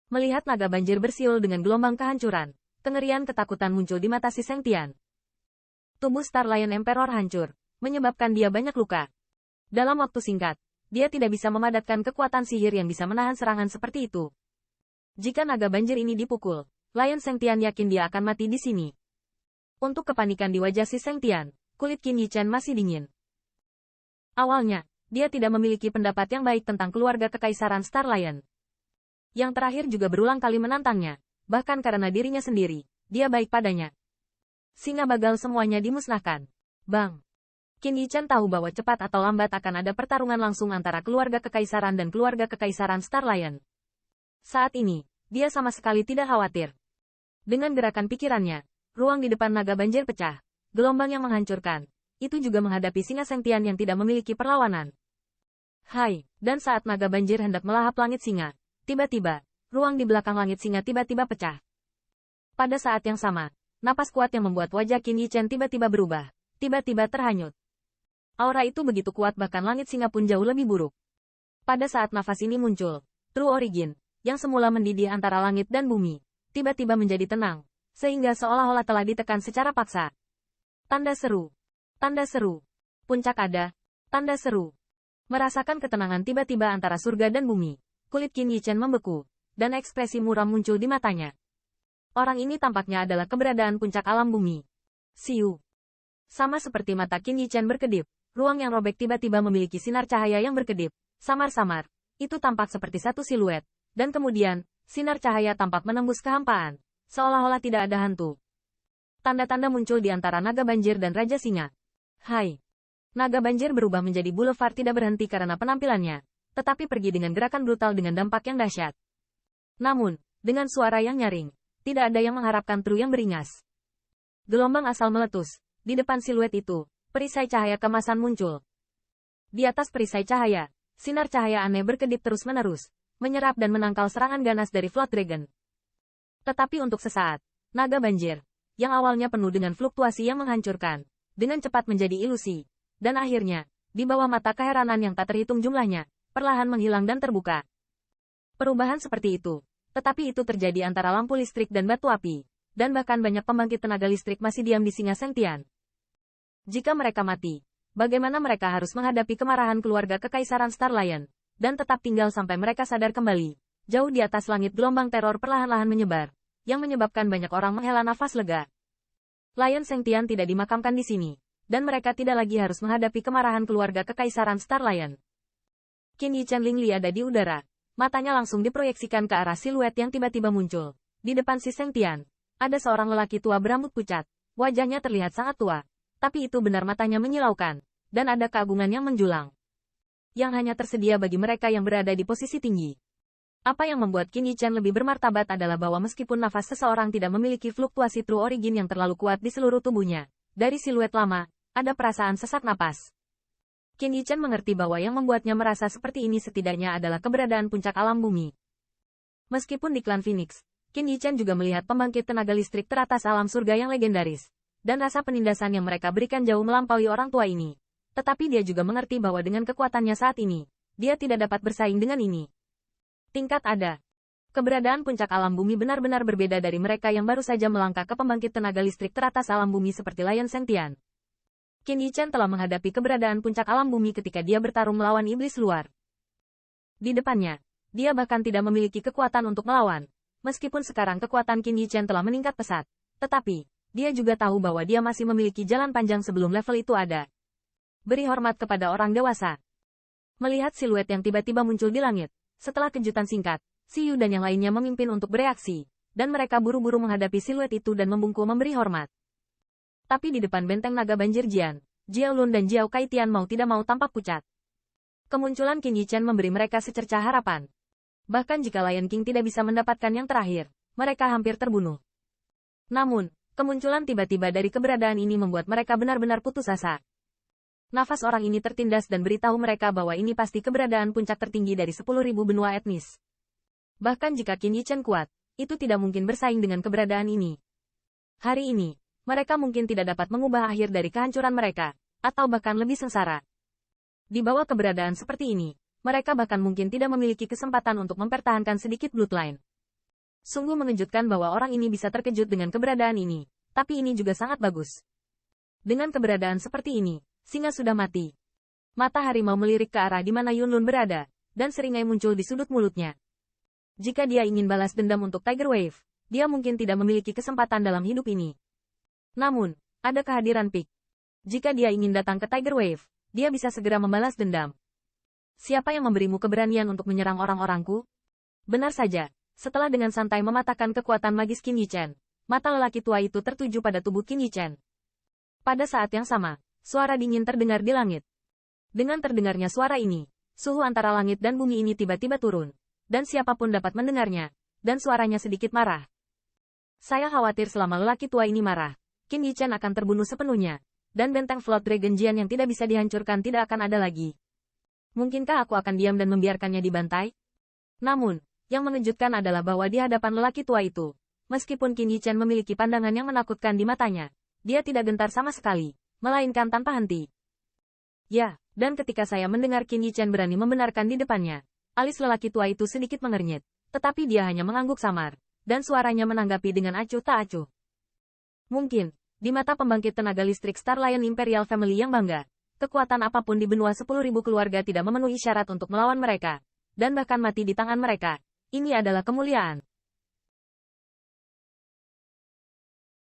Melihat naga banjir bersiul dengan gelombang kehancuran, kengerian ketakutan muncul di mata si Seng Tian. Tubuh Star Lion Emperor hancur, menyebabkan dia banyak luka. Dalam waktu singkat, dia tidak bisa memadatkan kekuatan sihir yang bisa menahan serangan seperti itu. Jika naga banjir ini dipukul, Lion Seng Tian yakin dia akan mati di sini. Untuk kepanikan di wajah si Seng Tian, kulit Qin Yichen masih dingin. Awalnya, dia tidak memiliki pendapat yang baik tentang keluarga kekaisaran Star Lion. Yang terakhir juga berulang kali menantangnya, bahkan karena dirinya sendiri, dia baik padanya. Singa bagal semuanya dimusnahkan. Bang! Qin Yichen tahu bahwa cepat atau lambat akan ada pertarungan langsung antara keluarga kekaisaran dan keluarga kekaisaran Star Lion. Saat ini, dia sama sekali tidak khawatir. Dengan gerakan pikirannya, ruang di depan naga banjir pecah, gelombang yang menghancurkan. Itu juga menghadapi singa Seng Tian yang tidak memiliki perlawanan. Hai, dan saat naga banjir hendak melahap langit singa, tiba-tiba, ruang di belakang langit singa tiba-tiba pecah. Pada saat yang sama, napas kuat yang membuat wajah Qin Yichen tiba-tiba berubah, tiba-tiba terhanyut. Aura itu begitu kuat bahkan langit singa pun jauh lebih buruk. Pada saat nafas ini muncul, True Origin, yang semula mendidih antara langit dan bumi, tiba-tiba menjadi tenang, sehingga seolah-olah telah ditekan secara paksa. Tanda seru. Tanda seru. Puncak ada. Tanda seru. Merasakan ketenangan tiba-tiba antara surga dan bumi, kulit Qin Yichen membeku, dan ekspresi muram muncul di matanya. Orang ini tampaknya adalah keberadaan puncak alam bumi. Siu. Sama seperti mata Qin Yichen berkedip, ruang yang robek tiba-tiba memiliki sinar cahaya yang berkedip, samar-samar. Itu tampak seperti satu siluet, dan kemudian, sinar cahaya tampak menembus kehampaan, seolah-olah tidak ada hantu. Tanda-tanda muncul di antara naga banjir dan Raja Singa. Hai. Naga banjir berubah menjadi boulevard tidak berhenti karena penampilannya, tetapi pergi dengan gerakan brutal dengan dampak yang dahsyat. Namun, dengan suara yang nyaring, tidak ada yang mengharapkan True yang beringas. Gelombang asal meletus. Di depan siluet itu, perisai cahaya kemasan muncul. Di atas perisai cahaya, sinar cahaya aneh berkedip terus-menerus, menyerap dan menangkal serangan ganas dari Flood Dragon. Tetapi untuk sesaat, naga banjir, yang awalnya penuh dengan fluktuasi yang menghancurkan, dengan cepat menjadi ilusi, dan akhirnya, di bawah mata keheranan yang tak terhitung jumlahnya, perlahan menghilang dan terbuka. Perubahan seperti itu, tetapi itu terjadi antara lampu listrik dan batu api, dan bahkan banyak pembangkit tenaga listrik masih diam di singa Seng Tian. Jika mereka mati, bagaimana mereka harus menghadapi kemarahan keluarga kekaisaran Star Lion, dan tetap tinggal sampai mereka sadar kembali. Jauh di atas langit gelombang teror perlahan-lahan menyebar, yang menyebabkan banyak orang menghela nafas lega. Lion Seng Tian tidak dimakamkan di sini, dan mereka tidak lagi harus menghadapi kemarahan keluarga kekaisaran Star Lion. Qin Yichen Lingli ada di udara, matanya langsung diproyeksikan ke arah siluet yang tiba-tiba muncul. Di depan si Seng Tian, ada seorang lelaki tua berambut pucat, wajahnya terlihat sangat tua, tapi itu benar matanya menyilaukan, dan ada keagungan yang menjulang, yang hanya tersedia bagi mereka yang berada di posisi tinggi. Apa yang membuat Qin Yichen lebih bermartabat adalah bahwa meskipun nafas seseorang tidak memiliki fluktuasi True Origin yang terlalu kuat di seluruh tubuhnya, dari siluet lama, ada perasaan sesak napas. Qin Yichen mengerti bahwa yang membuatnya merasa seperti ini setidaknya adalah keberadaan puncak alam bumi. Meskipun di klan Phoenix, Qin Yichen juga melihat pembangkit tenaga listrik teratas alam surga yang legendaris, dan rasa penindasan yang mereka berikan jauh melampaui orang tua ini. Tetapi dia juga mengerti bahwa dengan kekuatannya saat ini, dia tidak dapat bersaing dengan ini. Tingkat ada. Keberadaan puncak alam bumi benar-benar berbeda dari mereka yang baru saja melangkah ke pembangkit tenaga listrik teratas alam bumi seperti Lion Seng Tian. Qin Yichen telah menghadapi keberadaan puncak alam bumi ketika dia bertarung melawan iblis luar. Di depannya, dia bahkan tidak memiliki kekuatan untuk melawan. Meskipun sekarang kekuatan Qin Yichen telah meningkat pesat, tetapi, dia juga tahu bahwa dia masih memiliki jalan panjang sebelum level itu ada. Beri hormat kepada orang dewasa. Melihat siluet yang tiba-tiba muncul di langit, setelah kejutan singkat, Siyu dan yang lainnya memimpin untuk bereaksi, dan mereka buru-buru menghadapi siluet itu dan membungkuk memberi hormat. Tapi di depan benteng naga banjir Jian, Jiao Lun dan Jiao Kaitian mau tidak mau tampak pucat. Kemunculan Qin Yichen memberi mereka secercah harapan. Bahkan jika Lion King tidak bisa mendapatkan yang terakhir, mereka hampir terbunuh. Namun, kemunculan tiba-tiba dari keberadaan ini membuat mereka benar-benar putus asa. Nafas orang ini tertindas dan beritahu mereka bahwa ini pasti keberadaan puncak tertinggi dari 10.000 benua etnis. Bahkan jika Qin Yichen kuat, itu tidak mungkin bersaing dengan keberadaan ini. Hari ini, mereka mungkin tidak dapat mengubah akhir dari kehancuran mereka, atau bahkan lebih sengsara. Di bawah keberadaan seperti ini, mereka bahkan mungkin tidak memiliki kesempatan untuk mempertahankan sedikit bloodline. Sungguh mengejutkan bahwa orang ini bisa terkejut dengan keberadaan ini. Tapi ini juga sangat bagus. Dengan keberadaan seperti ini, singa sudah mati. Mata harimau melirik ke arah di mana Yunlun berada, dan seringai muncul di sudut mulutnya. Jika dia ingin balas dendam untuk Tiger Wave, dia mungkin tidak memiliki kesempatan dalam hidup ini. Namun, ada kehadiran Pik. Jika dia ingin datang ke Tiger Wave, dia bisa segera membalas dendam. Siapa yang memberimu keberanian untuk menyerang orang-orangku? Benar saja. Setelah dengan santai mematahkan kekuatan magis Qin Yichen, mata lelaki tua itu tertuju pada tubuh Qin Yichen. Pada saat yang sama, suara dingin terdengar di langit. Dengan terdengarnya suara ini, suhu antara langit dan bumi ini tiba-tiba turun, dan siapapun dapat mendengarnya, dan suaranya sedikit marah. Saya khawatir selama lelaki tua ini marah, Qin Yichen akan terbunuh sepenuhnya, dan benteng Flood Dragon Jian yang tidak bisa dihancurkan tidak akan ada lagi. Mungkinkah aku akan diam dan membiarkannya dibantai? Namun, yang mengejutkan adalah bahwa di hadapan lelaki tua itu, meskipun Qin Yichen memiliki pandangan yang menakutkan di matanya, dia tidak gentar sama sekali, melainkan tanpa henti. Ya, dan ketika saya mendengar Qin Yichen berani membenarkan di depannya, alis lelaki tua itu sedikit mengernyit, tetapi dia hanya mengangguk samar, dan suaranya menanggapi dengan acuh tak acuh. Mungkin, di mata pembangkit tenaga listrik Star Lion Imperial Family yang bangga, kekuatan apapun di benua 10.000 keluarga tidak memenuhi syarat untuk melawan mereka, dan bahkan mati di tangan mereka. Ini adalah kemuliaan.